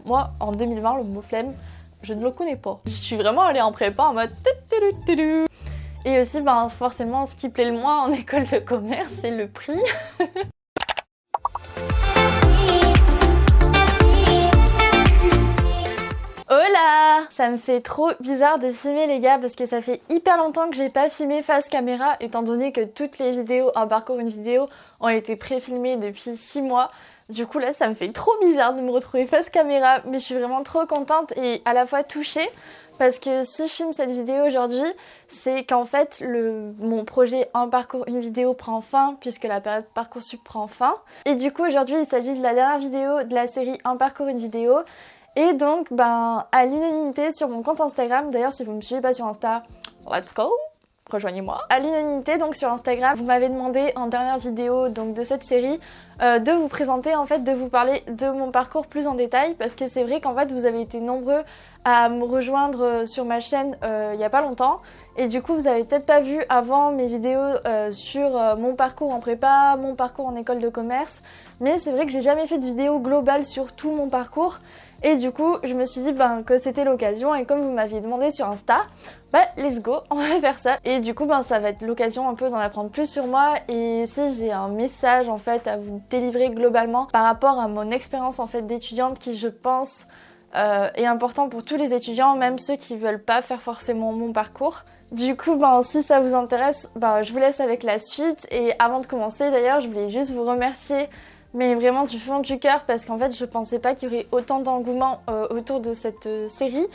Moi, en 2020, le mot flemme, je ne le connais pas. Je suis vraiment allée en prépa en mode... Et aussi, forcément, ce qui plaît le moins en école de commerce, c'est le prix. Hola! Ça me fait trop bizarre de filmer les gars parce que ça fait hyper longtemps que j'ai pas filmé face caméra étant donné que toutes les vidéos, un parcours, une vidéo ont été pré-filmées depuis 6 mois. Du coup là ça me fait trop bizarre de me retrouver face caméra mais je suis vraiment trop contente et à la fois touchée parce que si je filme cette vidéo aujourd'hui c'est qu'en fait mon projet Un parcours, une vidéo prend fin puisque la période Parcoursup prend fin. Et du coup aujourd'hui il s'agit de la dernière vidéo de la série Un parcours, une vidéo. Et donc, à l'unanimité sur mon compte Instagram, d'ailleurs si vous me suivez pas sur Insta, let's go, rejoignez-moi. À l'unanimité donc sur Instagram, vous m'avez demandé en dernière vidéo donc de cette série de vous présenter en fait, de vous parler de mon parcours plus en détail parce que c'est vrai qu'en fait vous avez été nombreux à me rejoindre sur ma chaîne il y a pas longtemps et du coup vous avez peut-être pas vu avant mes vidéos sur mon parcours en prépa, mon parcours en école de commerce, mais c'est vrai que j'ai jamais fait de vidéo globale sur tout mon parcours. Et du coup, je me suis dit que c'était l'occasion et comme vous m'aviez demandé sur Insta, let's go, on va faire ça. Et du coup, ça va être l'occasion un peu d'en apprendre plus sur moi et aussi j'ai un message en fait à vous délivrer globalement par rapport à mon expérience en fait d'étudiante qui je pense est important pour tous les étudiants, même ceux qui veulent pas faire forcément mon parcours. Du coup, si ça vous intéresse, je vous laisse avec la suite et avant de commencer d'ailleurs, je voulais juste vous remercier mais vraiment du fond du cœur parce qu'en fait je pensais pas qu'il y aurait autant d'engouement autour de cette série.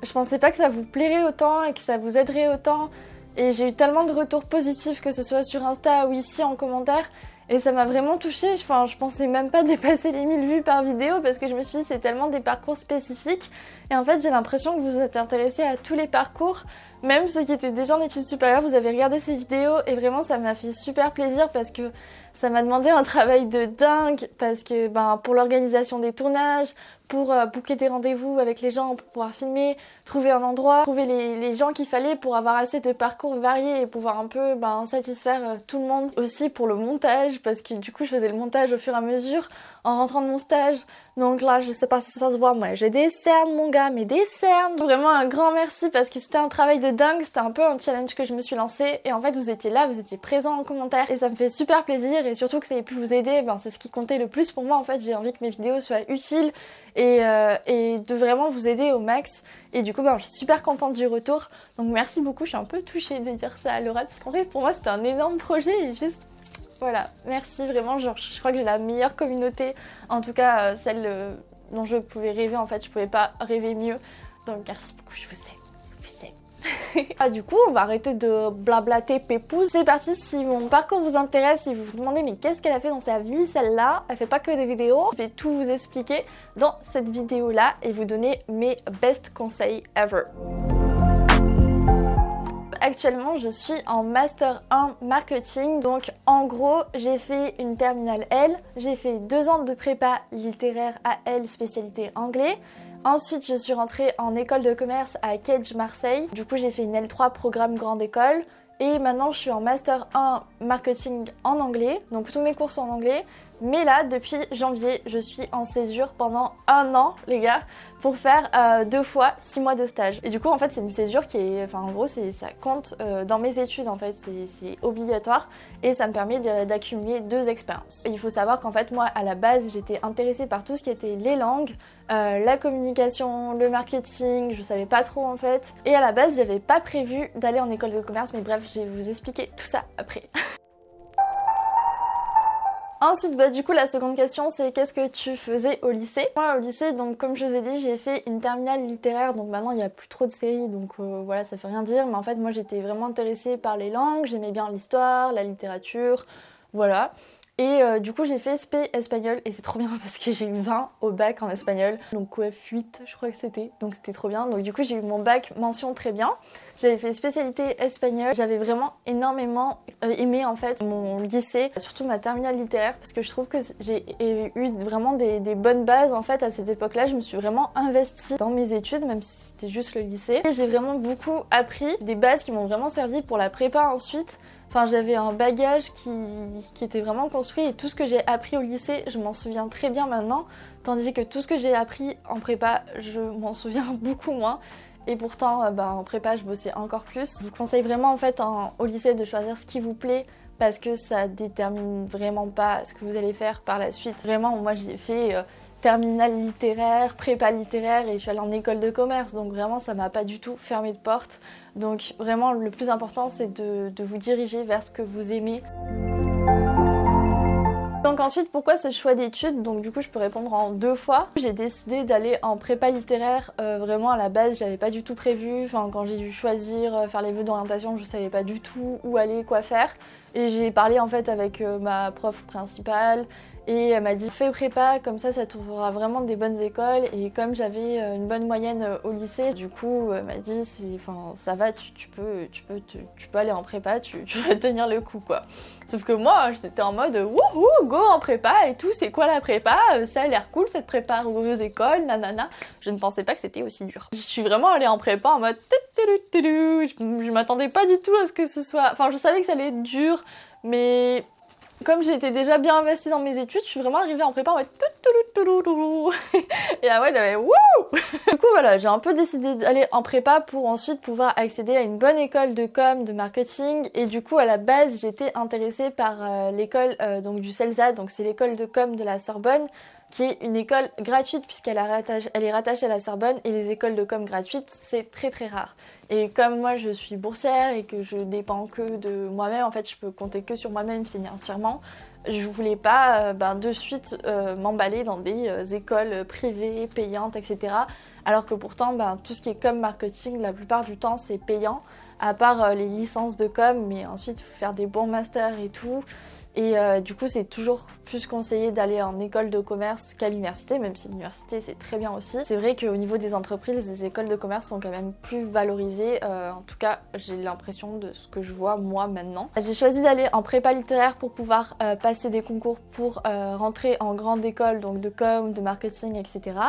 Je pensais pas que ça vous plairait autant et que ça vous aiderait autant et j'ai eu tellement de retours positifs que ce soit sur Insta ou ici en commentaire et ça m'a vraiment touchée. Je pensais même pas dépasser les 1000 vues par vidéo parce que je me suis dit c'est tellement des parcours spécifiques et en fait j'ai l'impression que vous êtes intéressés à tous les parcours, même ceux qui étaient déjà en études supérieures, vous avez regardé ces vidéos et vraiment ça m'a fait super plaisir parce que ça m'a demandé un travail de dingue parce que pour l'organisation des tournages, pour booker des rendez-vous avec les gens, pour pouvoir filmer, trouver un endroit, trouver les gens qu'il fallait pour avoir assez de parcours variés et pouvoir un peu satisfaire tout le monde. Aussi pour le montage parce que du coup je faisais le montage au fur et à mesure en rentrant de mon stage. Donc là je sais pas si ça se voit, moi j'ai des cernes mon gars, mais des cernes. Vraiment un grand merci parce que c'était un travail de dingue, c'était un peu un challenge que je me suis lancé et en fait vous étiez là, vous étiez présents en commentaire et ça me fait super plaisir et surtout que ça ait pu vous aider, c'est ce qui comptait le plus pour moi en fait. J'ai envie que mes vidéos soient utiles et de vraiment vous aider au max et du coup je suis super contente du retour donc merci beaucoup. Je suis un peu touchée de dire ça à l'oral parce qu'en vrai pour moi c'était un énorme projet et juste voilà, merci vraiment, je crois que j'ai la meilleure communauté, en tout cas celle dont je pouvais rêver en fait, je pouvais pas rêver mieux donc merci beaucoup, je vous aime. Du coup on va arrêter de blablater pépouze. C'est parti, si mon parcours vous intéresse, si vous vous demandez mais qu'est-ce qu'elle a fait dans sa vie celle-là, elle fait pas que des vidéos, je vais tout vous expliquer dans cette vidéo là et vous donner mes best conseils ever. Actuellement je suis en Master 1 Marketing, donc en gros j'ai fait une terminale L, j'ai fait 2 ans de prépa littéraire à L spécialité anglais. Ensuite je suis rentrée en école de commerce à Cage Marseille, du coup j'ai fait une L3 programme grande école et maintenant je suis en Master 1 Marketing en anglais, donc tous mes cours sont en anglais. Mais là, depuis janvier, je suis en césure pendant 1 an, les gars, pour faire 2 fois 6 mois de stage. Et du coup, en fait, c'est une césure qui est... en gros, ça compte dans mes études, en fait. C'est obligatoire et ça me permet d'accumuler 2 expériences. Et il faut savoir qu'en fait, moi, à la base, j'étais intéressée par tout ce qui était les langues, la communication, le marketing, je savais pas trop, en fait. Et à la base, j'avais pas prévu d'aller en école de commerce, mais bref, je vais vous expliquer tout ça après. Ensuite, du coup, la seconde question, c'est qu'est-ce que tu faisais au lycée? Moi, au lycée, donc comme je vous ai dit, j'ai fait une terminale littéraire, donc maintenant il n'y a plus trop de séries, donc voilà, ça fait rien dire, mais en fait, moi j'étais vraiment intéressée par les langues, j'aimais bien l'histoire, la littérature, voilà. Et du coup j'ai fait SP espagnol et c'est trop bien parce que j'ai eu 20 au bac en espagnol, donc OF 8 je crois que c'était, donc c'était trop bien. Donc du coup j'ai eu mon bac mention très bien, j'avais fait spécialité espagnol, j'avais vraiment énormément aimé en fait mon lycée, surtout ma terminale littéraire parce que je trouve que j'ai eu vraiment des bonnes bases en fait à cette époque-là. Je me suis vraiment investie dans mes études même si c'était juste le lycée et j'ai vraiment beaucoup appris, des bases qui m'ont vraiment servi pour la prépa ensuite. Enfin, j'avais un bagage qui était vraiment construit et tout ce que j'ai appris au lycée, je m'en souviens très bien maintenant, tandis que tout ce que j'ai appris en prépa, je m'en souviens beaucoup moins. Et pourtant, en prépa, je bossais encore plus. Je vous conseille vraiment en fait au lycée de choisir ce qui vous plaît parce que ça détermine vraiment pas ce que vous allez faire par la suite. Vraiment, moi j'ai fait terminale littéraire, prépa littéraire et je suis allée en école de commerce. Donc vraiment, ça m'a pas du tout fermé de porte. Donc vraiment, le plus important, c'est de vous diriger vers ce que vous aimez. Donc ensuite, pourquoi ce choix d'études? Donc du coup, je peux répondre en 2 fois. J'ai décidé d'aller en prépa littéraire. Vraiment à la base, j'avais pas du tout prévu. Enfin, quand j'ai dû choisir, faire les vœux d'orientation, je savais pas du tout où aller, quoi faire. Et j'ai parlé en fait avec ma prof principale. Et elle m'a dit fais prépa, comme ça t'ouvrira vraiment des bonnes écoles. Et comme j'avais une bonne moyenne au lycée, du coup elle m'a dit ça va, tu peux aller en prépa, tu vas tenir le coup quoi. Sauf que moi j'étais en mode wouhou, go en prépa et tout, c'est quoi la prépa? Ça a l'air cool, ça te prépare aux écoles, nanana. Je ne pensais pas que c'était aussi dur. Je suis vraiment allée en prépa en mode je m'attendais pas du tout à ce que ce soit. Enfin je savais que ça allait être dur, mais comme j'étais déjà bien investie dans mes études, je suis vraiment arrivée en prépa en mode et là ouais, j'avais wouh. Du coup voilà, j'ai un peu décidé d'aller en prépa pour ensuite pouvoir accéder à une bonne école de com, de marketing. Et du coup à la base j'étais intéressée par l'école donc du CELSA, donc c'est l'école de com de la Sorbonne, qui est une école gratuite puisqu'elle est rattachée à la Sorbonne, et les écoles de com gratuites c'est très très rare. Et comme moi je suis boursière et que je dépends que de moi-même, en fait je peux compter que sur moi-même financièrement, je voulais pas de suite m'emballer dans des écoles privées, payantes, etc. Alors que pourtant tout ce qui est com marketing, la plupart du temps c'est payant, à part les licences de com, mais ensuite il faut faire des bons masters et tout. Et du coup c'est toujours plus conseillé d'aller en école de commerce qu'à l'université, même si l'université c'est très bien aussi. C'est vrai qu'au niveau des entreprises, les écoles de commerce sont quand même plus valorisées, en tout cas j'ai l'impression de ce que je vois moi maintenant. J'ai choisi d'aller en prépa littéraire pour pouvoir passer des concours pour rentrer en grande école, donc de com, de marketing, etc.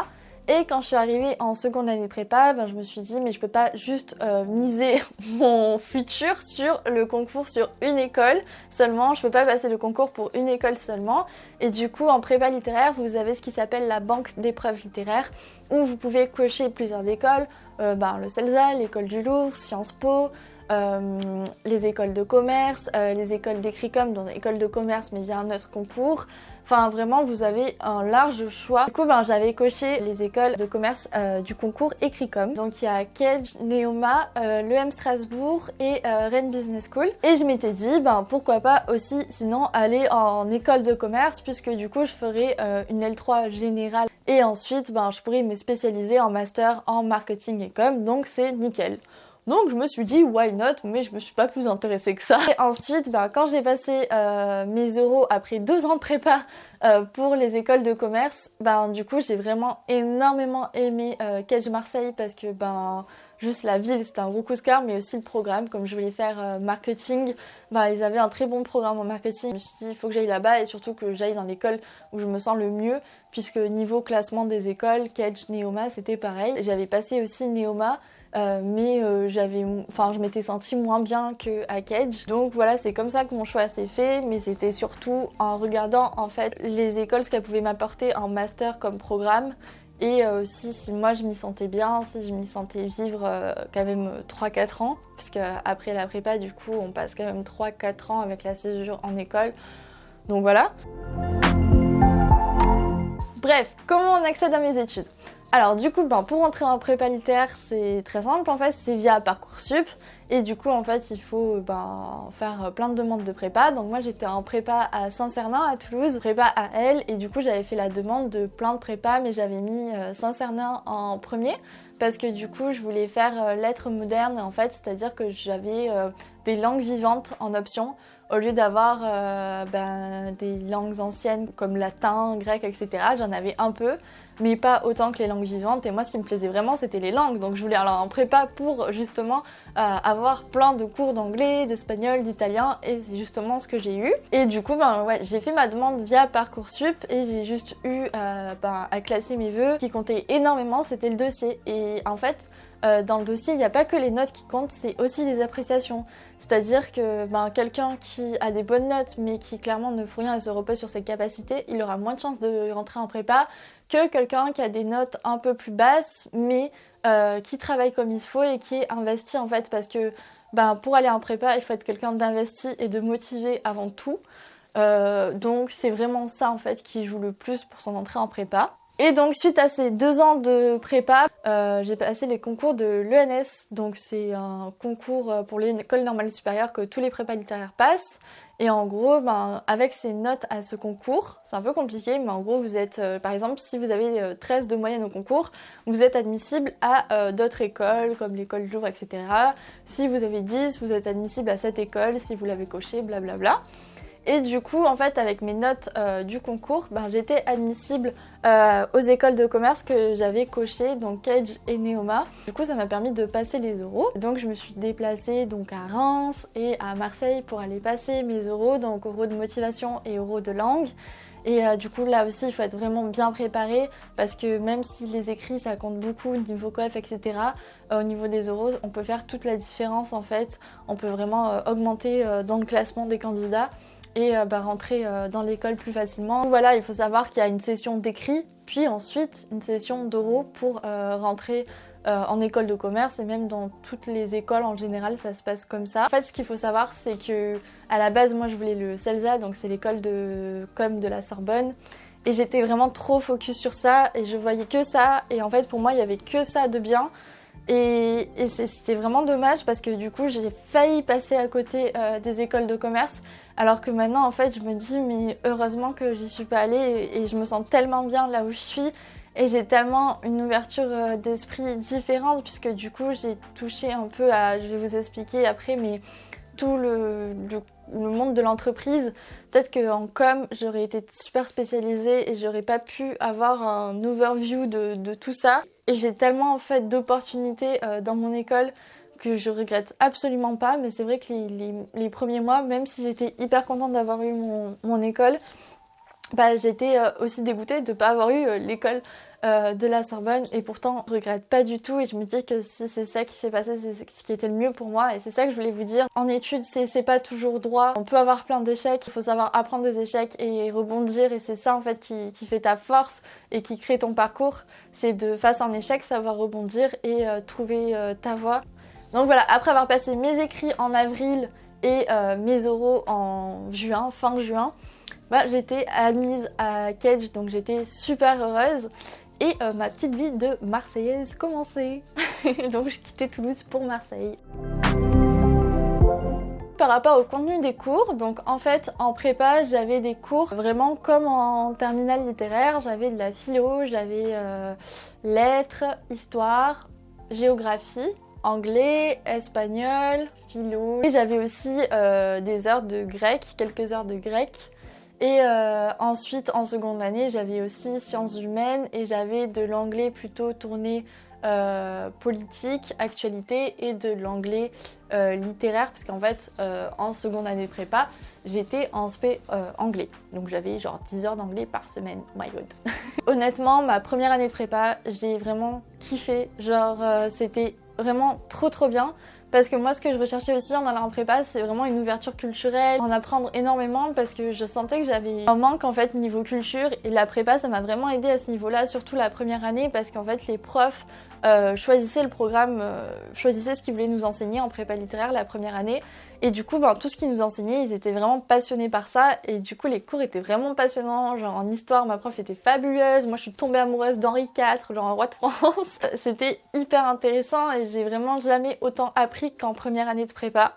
Et quand je suis arrivée en seconde année de prépa, je me suis dit mais je peux pas juste miser mon futur sur le concours sur une école seulement, je peux pas passer le concours pour une école seulement. Et du coup en prépa littéraire, vous avez ce qui s'appelle la banque d'épreuves littéraires où vous pouvez cocher plusieurs écoles, le CELSA, l'école du Louvre, Sciences Po, les écoles de commerce, les écoles d'écrit-com, dont l'école de commerce mais via un autre concours. Enfin vraiment vous avez un large choix. Du coup j'avais coché les écoles de commerce du concours écrit-com. Donc il y a Kedge, Neoma, l'EM Strasbourg et Rennes Business School. Et je m'étais dit pourquoi pas aussi sinon aller en école de commerce, puisque du coup je ferais une L3 générale et ensuite je pourrais me spécialiser en master en marketing et com, donc c'est nickel. Donc je me suis dit why not, mais je me suis pas plus intéressée que ça. Et ensuite quand j'ai passé mes euros après 2 ans de prépa pour les écoles de commerce, du coup j'ai vraiment énormément aimé Kedge Marseille, parce que juste la ville c'était un gros coup de cœur, mais aussi le programme. Comme je voulais faire marketing, ils avaient un très bon programme en marketing. Je me suis dit il faut que j'aille là-bas, et surtout que j'aille dans l'école où je me sens le mieux, puisque niveau classement des écoles, Kedge, Neoma c'était pareil. J'avais passé aussi Neoma, mais je m'étais sentie moins bien qu'à Kedge. Donc voilà, c'est comme ça que mon choix s'est fait, mais c'était surtout en regardant en fait les écoles, ce qu'elles pouvaient m'apporter en master comme programme, et aussi si moi je m'y sentais bien, si je m'y sentais vivre quand même 3-4 ans, puisque après la prépa du coup on passe quand même 3-4 ans avec la césure en école. Donc voilà. Bref, comment on accède à mes études? Alors du coup, pour entrer en prépa littéraire, c'est très simple en fait, c'est via Parcoursup. Et du coup, en fait, il faut faire plein de demandes de prépa. Donc moi, j'étais en prépa à Saint-Cernin, à Toulouse, prépa à Elle. Et du coup, j'avais fait la demande de plein de prépas, mais j'avais mis Saint-Cernin en premier, parce que du coup, je voulais faire lettres modernes, en fait, c'est-à-dire que j'avais des langues vivantes en option, au lieu d'avoir des langues anciennes comme latin, grec, etc. J'en avais un peu. mais pas autant que les langues vivantes. Et moi, ce qui me plaisait vraiment, c'était les langues. Donc je voulais aller en prépa pour justement avoir plein de cours d'anglais, d'espagnol, d'italien, et c'est justement ce que j'ai eu. Et du coup, j'ai fait ma demande via Parcoursup et j'ai juste eu à classer mes vœux. Ce qui comptait énormément, c'était le dossier. Et en fait, dans le dossier, il n'y a pas que les notes qui comptent, c'est aussi les appréciations. C'est-à-dire que quelqu'un qui a des bonnes notes mais qui clairement ne fout rien et se repose sur ses capacités, il aura moins de chances de rentrer en prépa que quelqu'un qui a des notes un peu plus basses mais qui travaille comme il faut et qui est investi en fait, parce que pour aller en prépa, il faut être quelqu'un d'investi et de motivé avant tout. Donc c'est vraiment ça en fait qui joue le plus pour son entrée en prépa. Et donc suite à ces 2 ans de prépa, j'ai passé les concours de l'ENS. Donc c'est un concours pour l'école normale supérieure que tous les prépas littéraires passent. Et en gros, avec ces notes à ce concours, c'est un peu compliqué, mais en gros vous êtes, par exemple, si vous avez 13 de moyenne au concours, vous êtes admissible à d'autres écoles comme l'école Louvre, etc. Si vous avez 10, vous êtes admissible à cette école si vous l'avez coché, blablabla. Et du coup, en fait, avec mes notes du concours, j'étais admissible aux écoles de commerce que j'avais cochées, donc Cage et Neoma. Du coup, ça m'a permis de passer les oraux. Donc, je me suis déplacée donc à Reims et à Marseille pour aller passer mes oraux, donc oraux de motivation et oraux de langue. Et du coup, là aussi, il faut être vraiment bien préparé parce que même si les écrits, ça compte beaucoup, niveau coef, etc., au niveau des oraux, on peut faire toute la différence en fait. On peut vraiment augmenter dans le classement des candidats et rentrer dans l'école plus facilement. Voilà, il faut savoir qu'il y a une session d'écrit, puis ensuite une session d'oraux pour rentrer en école de commerce, et même dans toutes les écoles en général, ça se passe comme ça. En fait, ce qu'il faut savoir, c'est que à la base, moi je voulais le CELSA, donc c'est l'école de com de la Sorbonne, et j'étais vraiment trop focus sur ça, et je voyais que ça, et en fait pour moi il y avait que ça de bien. Et c'était vraiment dommage parce que du coup j'ai failli passer à côté des écoles de commerce, alors que maintenant en fait je me dis mais heureusement que j'y suis pas allée, et je me sens tellement bien là où je suis et j'ai tellement une ouverture d'esprit différente, puisque du coup j'ai touché un peu à, je vais vous expliquer après, mais tout le monde de l'entreprise. Peut-être qu'en com, j'aurais été super spécialisée et j'aurais pas pu avoir un overview de tout ça. Et j'ai tellement en fait d'opportunités dans mon école que je regrette absolument pas. Mais c'est vrai que les premiers mois, même si j'étais hyper contente d'avoir eu mon école, j'étais aussi dégoûtée de ne pas avoir eu l'école de la Sorbonne, et pourtant je regrette pas du tout, et je me dis que si c'est ça qui s'est passé, c'est ce qui était le mieux pour moi. Et c'est ça que je voulais vous dire. En études, c'est pas toujours droit, on peut avoir plein d'échecs, il faut savoir apprendre des échecs et rebondir, et c'est ça en fait qui fait ta force et qui crée ton parcours. C'est de, face à un échec, savoir rebondir et trouver ta voie. Donc voilà, après avoir passé mes écrits en avril et mes oraux en juin, fin juin, j'étais admise à Cage, donc j'étais super heureuse. Et ma petite vie de Marseillaise commençait. Donc je quittais Toulouse pour Marseille. Par rapport au contenu des cours, donc en fait en prépa j'avais des cours vraiment comme en terminale littéraire. J'avais de la philo, j'avais lettres, histoire, géographie, anglais, espagnol, philo. Et j'avais aussi des heures de grec, quelques heures de grec. Et ensuite, en seconde année, j'avais aussi sciences humaines, et j'avais de l'anglais plutôt tourné politique, actualité, et de l'anglais littéraire, parce qu'en fait, en seconde année de prépa, j'étais en spé anglais. Donc j'avais genre 10 heures d'anglais par semaine. Oh my god. Honnêtement, ma première année de prépa, j'ai vraiment kiffé. Genre, c'était vraiment trop bien. Parce que moi, ce que je recherchais aussi en allant en prépa, c'est vraiment une ouverture culturelle, en apprendre énormément, parce que je sentais que j'avais un manque en fait niveau culture, et la prépa, ça m'a vraiment aidée à ce niveau-là, surtout la première année, parce qu'en fait les profs choisissaient le programme, choisissaient ce qu'ils voulaient nous enseigner en prépa littéraire la première année, et du coup tout ce qu'ils nous enseignaient, ils étaient vraiment passionnés par ça, et du coup les cours étaient vraiment passionnants. Genre en histoire, ma prof était fabuleuse, moi je suis tombée amoureuse d'Henri IV, genre un roi de France. C'était hyper intéressant, et j'ai vraiment jamais autant appris qu'en première année de prépa.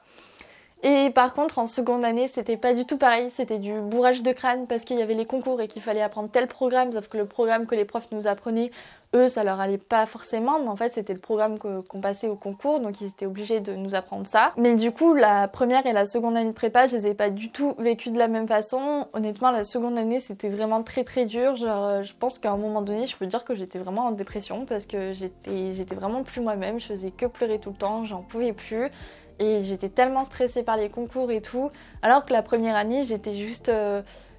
Et par contre, en seconde année, c'était pas du tout pareil. C'était du bourrage de crâne parce qu'il y avait les concours et qu'il fallait apprendre tel programme. Sauf que le programme que les profs nous apprenaient, eux, ça leur allait pas forcément. Mais en fait, c'était le programme qu'on passait au concours. Donc, ils étaient obligés de nous apprendre ça. Mais du coup, la première et la seconde année de prépa, je les ai pas du tout vécues de la même façon. Honnêtement, la seconde année, c'était vraiment très très dur. Genre, je pense qu'à un moment donné, je peux dire que j'étais vraiment en dépression parce que j'étais vraiment plus moi-même. Je faisais que pleurer tout le temps. J'en pouvais plus. Et j'étais tellement stressée par les concours et tout, alors que la première année, j'étais juste...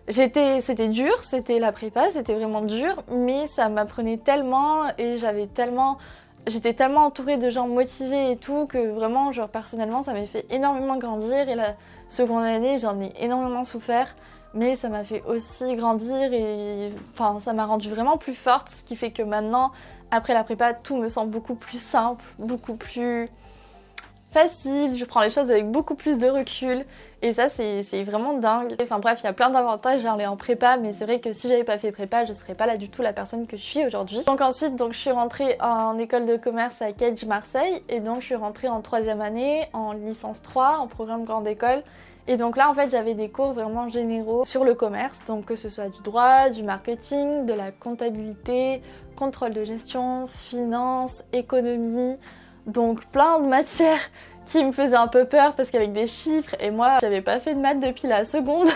c'était dur, c'était la prépa, c'était vraiment dur, mais ça m'apprenait tellement et j'étais tellement entourée de gens motivés et tout, que vraiment, genre personnellement, ça m'a fait énormément grandir. Et la seconde année, j'en ai énormément souffert, mais ça m'a fait aussi grandir et enfin, ça m'a rendue vraiment plus forte, ce qui fait que maintenant, après la prépa, tout me semble beaucoup plus simple, beaucoup plus... facile, je prends les choses avec beaucoup plus de recul et ça c'est vraiment dingue. Enfin bref, il y a plein d'avantages à aller en prépa, mais c'est vrai que si j'avais pas fait prépa, je serais pas là du tout la personne que je suis aujourd'hui. Donc ensuite, je suis rentrée en école de commerce à Cage Marseille et donc je suis rentrée en 3e année en licence 3 en programme grande école. Et donc là en fait j'avais des cours vraiment généraux sur le commerce, donc que ce soit du droit, du marketing, de la comptabilité, contrôle de gestion, finance, économie. Donc plein de matières qui me faisaient un peu peur parce qu'avec des chiffres, et moi j'avais pas fait de maths depuis la seconde.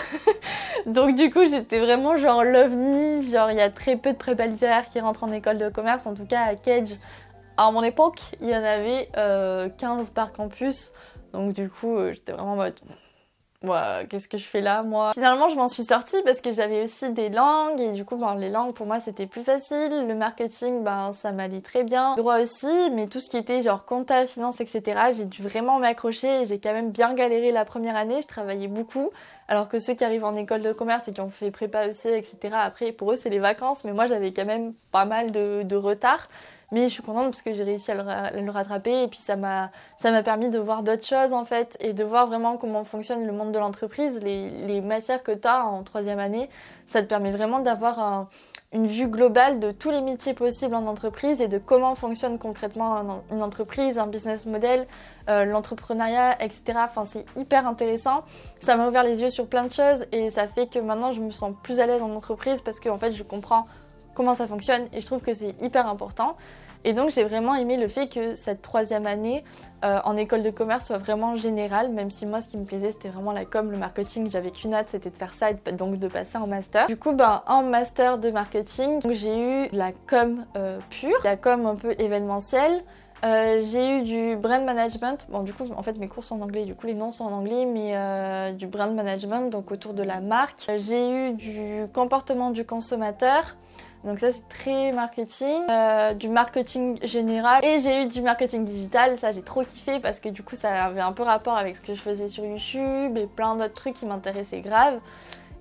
Donc du coup j'étais vraiment genre l'ovni, genre il y a très peu de prépa littéraire qui rentrent en école de commerce, en tout cas à Cage. À mon époque, il y en avait 15 par campus, donc du coup j'étais vraiment en mode... ouais, qu'est-ce que je fais là, moi? Finalement, je m'en suis sortie parce que j'avais aussi des langues et du coup, les langues, pour moi, c'était plus facile. Le marketing, ça m'allait très bien. Le droit aussi, mais tout ce qui était genre compta, finance, etc., j'ai dû vraiment m'accrocher et j'ai quand même bien galéré la première année. Je travaillais beaucoup, alors que ceux qui arrivent en école de commerce et qui ont fait prépa EC, etc., après, pour eux, c'est les vacances, mais moi, j'avais quand même pas mal de retard. Mais je suis contente parce que j'ai réussi à le rattraper et puis ça m'a permis de voir d'autres choses en fait et de voir vraiment comment fonctionne le monde de l'entreprise. Les matières que tu as en 3e année, ça te permet vraiment d'avoir une vue globale de tous les métiers possibles en entreprise et de comment fonctionne concrètement une entreprise, un business model, l'entrepreneuriat, etc. Enfin, c'est hyper intéressant. Ça m'a ouvert les yeux sur plein de choses et ça fait que maintenant je me sens plus à l'aise en entreprise parce que en fait je comprends comment ça fonctionne et je trouve que c'est hyper important. Et donc j'ai vraiment aimé le fait que cette 3e année en école de commerce soit vraiment générale, même si moi ce qui me plaisait c'était vraiment la com, le marketing, j'avais qu'une hâte, c'était de faire ça et donc de passer en master. Du coup en master de marketing, j'ai eu la com pure, la com un peu événementielle. J'ai eu du brand management, bon du coup en fait mes cours sont en anglais, du coup les noms sont en anglais, mais du brand management, donc autour de la marque. J'ai eu du comportement du consommateur, donc ça c'est très marketing, du marketing général, et j'ai eu du marketing digital, ça j'ai trop kiffé parce que du coup ça avait un peu rapport avec ce que je faisais sur YouTube et plein d'autres trucs qui m'intéressaient grave.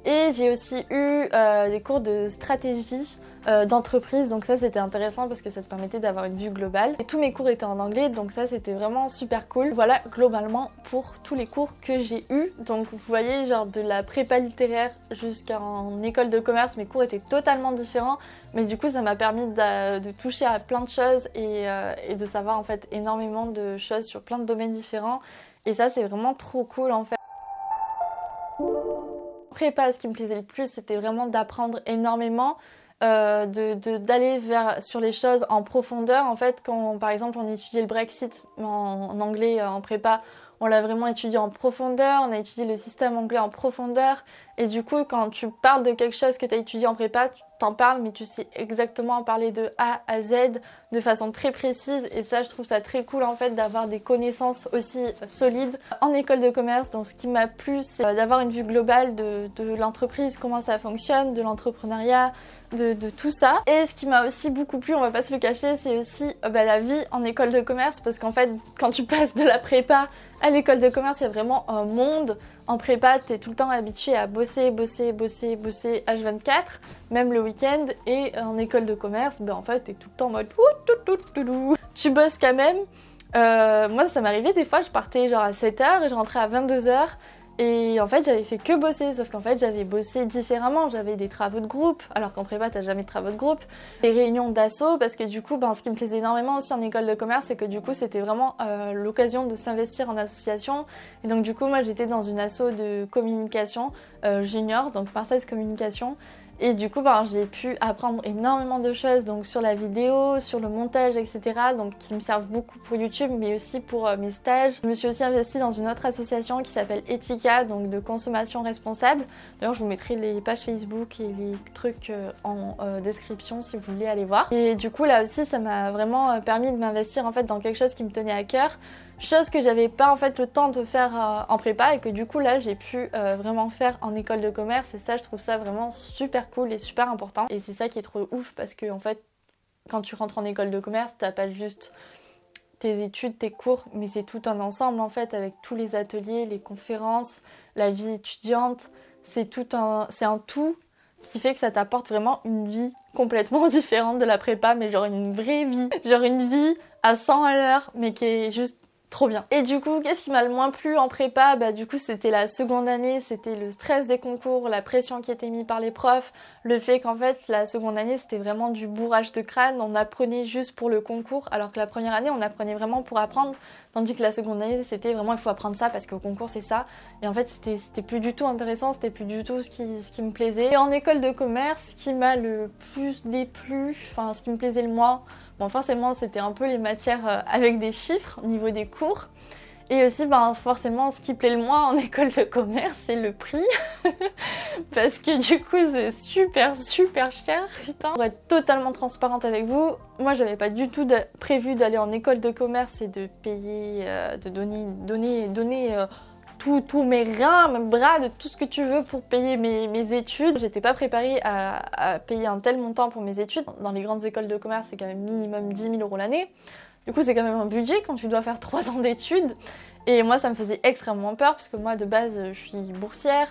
Et j'ai aussi eu des cours de stratégie d'entreprise, donc ça c'était intéressant parce que ça te permettait d'avoir une vue globale. Et tous mes cours étaient en anglais, donc ça c'était vraiment super cool. Voilà globalement pour tous les cours que j'ai eus. Donc vous voyez, genre de la prépa littéraire jusqu'en école de commerce, mes cours étaient totalement différents. Mais du coup ça m'a permis de toucher à plein de choses et de savoir en fait énormément de choses sur plein de domaines différents. Et ça c'est vraiment trop cool en fait. Prépa, ce qui me plaisait le plus, c'était vraiment d'apprendre énormément, d'aller sur les choses en profondeur. En fait, quand par exemple on étudiait le Brexit en anglais en prépa, on l'a vraiment étudié en profondeur, on a étudié le système anglais en profondeur. Et du coup, quand tu parles de quelque chose que tu as étudié en prépa, tu t'en parles, mais tu sais exactement en parler de A à Z de façon très précise. Et ça, je trouve ça très cool en fait d'avoir des connaissances aussi solides en école de commerce. Donc ce qui m'a plu, c'est d'avoir une vue globale de l'entreprise, comment ça fonctionne, de l'entrepreneuriat, de tout ça. Et ce qui m'a aussi beaucoup plu, on va pas se le cacher, c'est aussi la vie en école de commerce. Parce qu'en fait, quand tu passes de la prépa à l'école de commerce, il y a vraiment un monde. En prépa, t'es tout le temps habitué à bosser H24, même le week-end. Et en école de commerce, en fait, t'es tout le temps en mode tu bosses quand même. Moi, ça m'arrivait des fois, je partais genre à 7h et je rentrais à 22h. Et en fait, j'avais fait que bosser, sauf qu'en fait, j'avais bossé différemment. J'avais des travaux de groupe, alors qu'en prépa, t'as jamais de travaux de groupe. Des réunions d'asso, parce que du coup, ce qui me plaisait énormément aussi en école de commerce, c'est que du coup, c'était vraiment l'occasion de s'investir en association. Et donc, du coup, moi, j'étais dans une asso de communication junior, donc Marseille Communication. Et du coup, j'ai pu apprendre énormément de choses donc sur la vidéo, sur le montage, etc. Donc qui me servent beaucoup pour YouTube, mais aussi pour mes stages. Je me suis aussi investie dans une autre association qui s'appelle Etika, donc de consommation responsable. D'ailleurs, je vous mettrai les pages Facebook et les trucs en description si vous voulez aller voir. Et du coup, là aussi, ça m'a vraiment permis de m'investir en fait dans quelque chose qui me tenait à cœur. Chose que j'avais pas en fait le temps de faire en prépa et que du coup là j'ai pu vraiment faire en école de commerce et ça je trouve ça vraiment super cool et super important et c'est ça qui est trop ouf parce que en fait quand tu rentres en école de commerce t'as pas juste tes études, tes cours mais c'est tout un ensemble en fait avec tous les ateliers, les conférences, la vie étudiante, c'est un tout qui fait que ça t'apporte vraiment une vie complètement différente de la prépa mais genre une vraie vie, genre une vie à 100 à l'heure mais qui est juste trop bien. Et du coup, qu'est-ce qui m'a le moins plu en prépa ? Du coup, c'était la seconde année, c'était le stress des concours, la pression qui était mise par les profs, le fait qu'en fait, la seconde année, c'était vraiment du bourrage de crâne, on apprenait juste pour le concours, alors que la première année, on apprenait vraiment pour apprendre, tandis que la seconde année, c'était vraiment, il faut apprendre ça parce qu'au concours, c'est ça. Et en fait, c'était plus du tout intéressant, c'était plus du tout ce qui me plaisait. Et en école de commerce, ce qui m'a le plus déplu, enfin, ce qui me plaisait le moins, bon, forcément, c'était un peu les matières avec des chiffres au niveau des cours. Et aussi, forcément, ce qui plaît le moins en école de commerce, c'est le prix. Parce que du coup, c'est super cher, putain. Pour être totalement transparente avec vous, moi, j'avais pas du tout prévu d'aller en école de commerce et de payer, de donner tous mes reins, mes bras, de tout ce que tu veux pour payer mes études. J'étais pas préparée à payer un tel montant pour mes études. Dans les grandes écoles de commerce, c'est quand même minimum 10 000 € l'année. Du coup, c'est quand même un budget quand tu dois faire 3 ans d'études. Et moi, ça me faisait extrêmement peur parce que moi, de base, je suis boursière.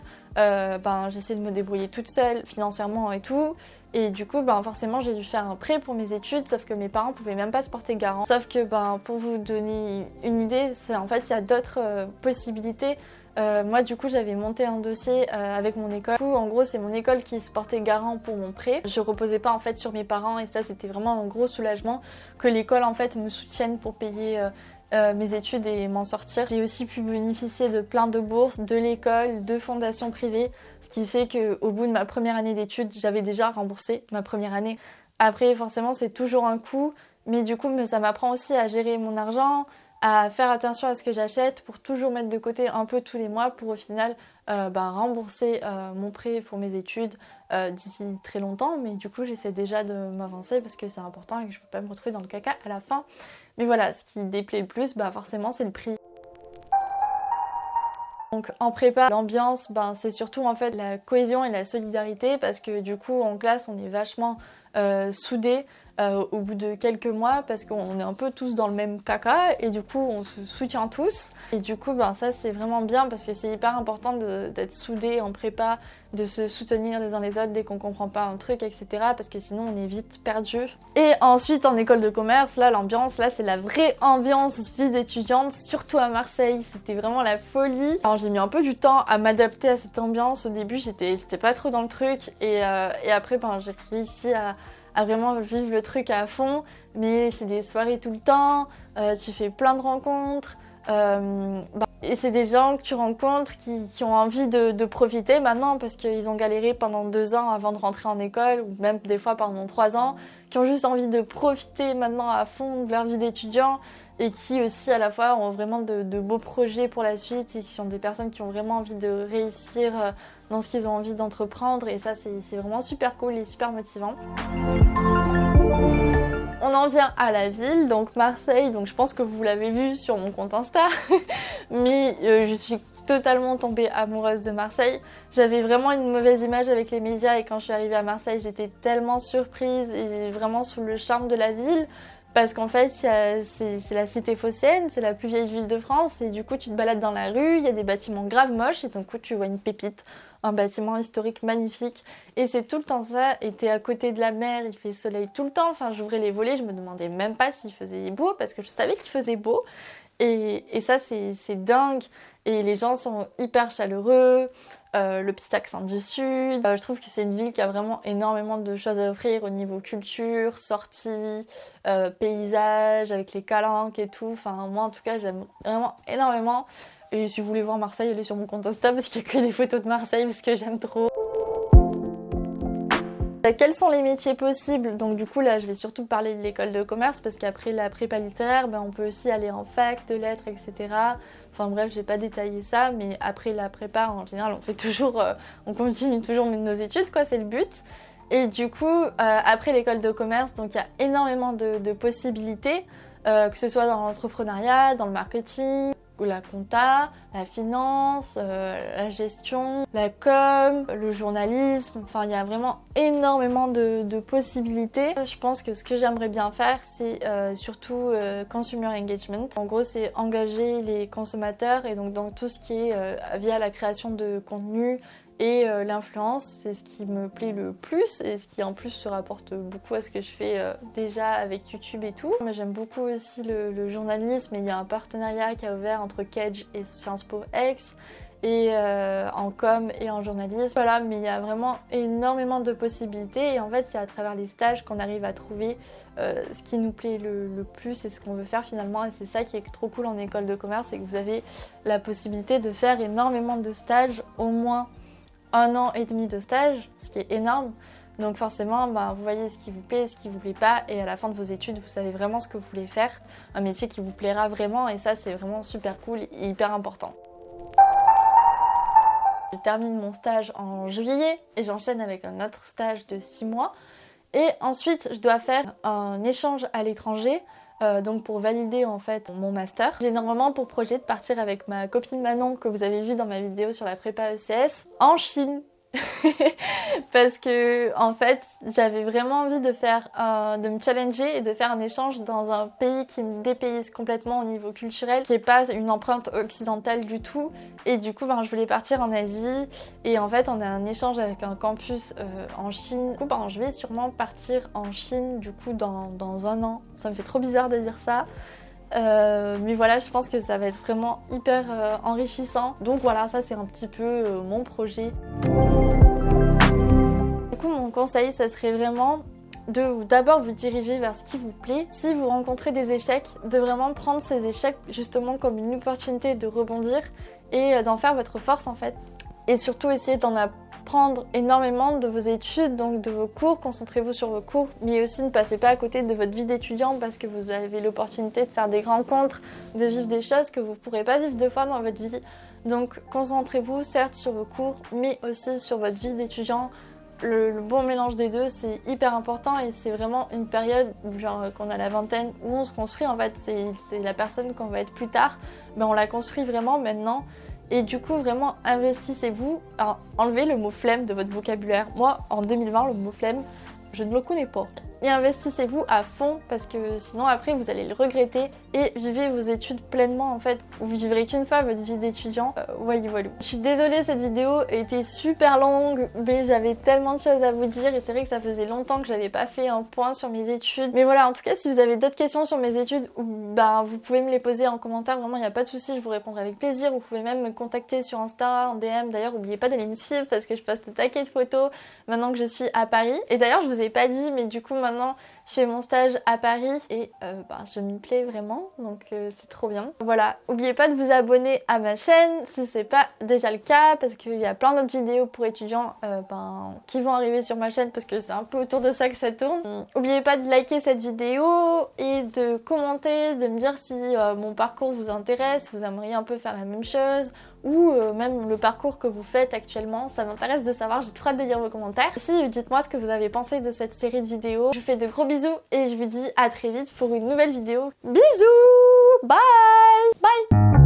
J'essaie de me débrouiller toute seule, financièrement et tout. Et du coup, forcément, j'ai dû faire un prêt pour mes études, sauf que mes parents pouvaient même pas se porter garant. Sauf que, pour vous donner une idée, en fait, il y a d'autres possibilités. Moi, du coup, j'avais monté un dossier avec mon école. Du coup, en gros, c'est mon école qui se portait garant pour mon prêt. Je reposais pas en fait sur mes parents et ça, c'était vraiment un gros soulagement que l'école en fait me soutienne pour payer mes études et m'en sortir. J'ai aussi pu bénéficier de plein de bourses, de l'école, de fondations privées, ce qui fait qu'au bout de ma première année d'études, j'avais déjà remboursé ma première année. Après, forcément, c'est toujours un coût, mais du coup, ça m'apprend aussi à gérer mon argent, à faire attention à ce que j'achète pour toujours mettre de côté un peu tous les mois pour au final rembourser mon prêt pour mes études d'ici très longtemps. Mais du coup, j'essaie déjà de m'avancer parce que c'est important et que je ne veux pas me retrouver dans le caca à la fin. Mais voilà, ce qui déplaît le plus, forcément, c'est le prix. Donc en prépa, l'ambiance, c'est surtout en fait la cohésion et la solidarité parce que du coup en classe on est vachement soudés au bout de quelques mois parce qu'on est un peu tous dans le même caca et du coup on se soutient tous. Et du coup ça c'est vraiment bien parce que c'est hyper important d'être soudés en prépa, de se soutenir les uns les autres dès qu'on comprend pas un truc, etc. parce que sinon on est vite perdu. Et ensuite en école de commerce, là l'ambiance, là c'est la vraie ambiance vie d'étudiante, surtout à Marseille, c'était vraiment la folie. Alors j'ai mis un peu du temps à m'adapter à cette ambiance, au début j'étais pas trop dans le truc et après j'ai réussi à vraiment vivre le truc à fond, mais c'est des soirées tout le temps, tu fais plein de rencontres, et c'est des gens que tu rencontres qui ont envie de profiter maintenant parce qu'ils ont galéré pendant 2 ans avant de rentrer en école, ou même des fois pendant 3 ans, qui ont juste envie de profiter maintenant à fond de leur vie d'étudiant et qui aussi à la fois ont vraiment de beaux projets pour la suite et qui sont des personnes qui ont vraiment envie de réussir dans ce qu'ils ont envie d'entreprendre et ça c'est vraiment super cool et super motivant. On en vient à la ville, donc Marseille, donc je pense que vous l'avez vu sur mon compte Insta, mais je suis totalement tombée amoureuse de Marseille. J'avais vraiment une mauvaise image avec les médias et quand je suis arrivée à Marseille, j'étais tellement surprise et vraiment sous le charme de la ville. Parce qu'en fait, c'est la cité phocéenne, c'est la plus vieille ville de France et du coup tu te balades dans la rue, il y a des bâtiments grave moches et donc tu vois une pépite un bâtiment historique magnifique. Et c'est tout le temps ça, et t'es à côté de la mer, il fait soleil tout le temps. Enfin, j'ouvrais les volets, je me demandais même pas s'il faisait beau, parce que je savais qu'il faisait beau. Et ça, c'est dingue. Et les gens sont hyper chaleureux. Le petit accent du sud. Je trouve que c'est une ville qui a vraiment énormément de choses à offrir au niveau culture, sorties, paysages, avec les calanques et tout. Enfin, moi, en tout cas, j'aime vraiment énormément. Et si vous voulez voir Marseille, allez sur mon compte Insta parce qu'il n'y a que des photos de Marseille parce que j'aime trop. Quels sont les métiers possibles? Donc du coup là je vais surtout parler de l'école de commerce parce qu'après la prépa littéraire on peut aussi aller en fac de lettres, etc. Enfin bref, j'ai pas détaillé ça, mais après la prépa en général on fait toujours, on continue toujours nos études quoi, c'est le but. Et du coup après l'école de commerce, donc il y a énormément de possibilités, que ce soit dans l'entrepreneuriat, dans le marketing, la compta, la finance, la gestion, la com, le journalisme, enfin il y a vraiment énormément de possibilités. Je pense que ce que j'aimerais bien faire c'est surtout consumer engagement. En gros c'est engager les consommateurs et donc dans tout ce qui est via la création de contenu et l'influence, c'est ce qui me plaît le plus et ce qui en plus se rapporte beaucoup à ce que je fais déjà avec YouTube et tout. Mais j'aime beaucoup aussi le journalisme et il y a un partenariat qui a ouvert entre Cage et Sciences Po X et en com et en journalisme. Voilà, mais il y a vraiment énormément de possibilités et en fait c'est à travers les stages qu'on arrive à trouver ce qui nous plaît le plus et ce qu'on veut faire finalement, et c'est ça qui est trop cool en école de commerce, c'est que vous avez la possibilité de faire énormément de stages, au moins 1 an et demi de stage, ce qui est énorme. Donc forcément, vous voyez ce qui vous plaît, ce qui vous plaît pas, et à la fin de vos études, vous savez vraiment ce que vous voulez faire, un métier qui vous plaira vraiment, et ça c'est vraiment super cool et hyper important. Je termine mon stage en juillet et j'enchaîne avec un autre stage de 6 mois. Et ensuite, je dois faire un échange à l'étranger, donc pour valider en fait mon master. J'ai normalement pour projet de partir avec ma copine Manon, que vous avez vu dans ma vidéo sur la prépa ECS, en Chine. Parce que en fait j'avais vraiment envie de me challenger et de faire un échange dans un pays qui me dépayse complètement au niveau culturel, qui n'est pas une empreinte occidentale du tout, et du coup je voulais partir en Asie et en fait on a un échange avec un campus en Chine. Du coup je vais sûrement partir en Chine du coup dans 1 an. Ça me fait trop bizarre de dire ça. Mais voilà, je pense que ça va être vraiment hyper enrichissant. Donc voilà, ça c'est un petit peu mon projet. Du coup, mon conseil, ça serait vraiment de d'abord vous diriger vers ce qui vous plaît. Si vous rencontrez des échecs, de vraiment prendre ces échecs justement comme une opportunité de rebondir et d'en faire votre force en fait. Et surtout essayer d'en apprendre énormément de vos études, donc de vos cours, concentrez-vous sur vos cours, mais aussi ne passez pas à côté de votre vie d'étudiant parce que vous avez l'opportunité de faire des rencontres, de vivre des choses que vous ne pourrez pas vivre 2 fois dans votre vie. Donc concentrez-vous certes sur vos cours, mais aussi sur votre vie d'étudiant. Le bon mélange des deux, c'est hyper important et c'est vraiment une période genre qu'on a la vingtaine où on se construit en fait, c'est la personne qu'on va être plus tard, mais on la construit vraiment maintenant. Et du coup vraiment investissez-vous, enlevez le mot flemme de votre vocabulaire. Moi en 2020 le mot flemme, je ne le connais pas. Et investissez-vous à fond parce que sinon après vous allez le regretter, et vivez vos études pleinement en fait. Vous vivrez qu'une fois votre vie d'étudiant. Voilà. Je suis désolée, cette vidéo était super longue, mais j'avais tellement de choses à vous dire et c'est vrai que ça faisait longtemps que j'avais pas fait un point sur mes études. Mais voilà, en tout cas si vous avez d'autres questions sur mes études, vous pouvez me les poser en commentaire, vraiment il n'y a pas de souci, je vous répondrai avec plaisir. Vous pouvez même me contacter sur Insta, en DM. D'ailleurs n'oubliez pas d'aller me suivre parce que je poste taquet de photos maintenant que je suis à Paris. Et d'ailleurs je vous ai pas dit, mais du coup maintenant je fais mon stage à Paris et je m'y plais vraiment, donc c'est trop bien. Voilà, n'oubliez pas de vous abonner à ma chaîne si c'est pas déjà le cas, parce qu'il y a plein d'autres vidéos pour étudiants qui vont arriver sur ma chaîne parce que c'est un peu autour de ça que ça tourne. N'oubliez pas de liker cette vidéo et de commenter, de me dire si mon parcours vous intéresse, vous aimeriez un peu faire la même chose, ou même le parcours que vous faites actuellement. Ça m'intéresse de savoir, j'ai trop hâte de lire vos commentaires. Aussi, dites-moi ce que vous avez pensé de cette série de vidéos. Je vous fais de gros bisous et je vous dis à très vite pour une nouvelle vidéo. Bisous! Bye! Bye!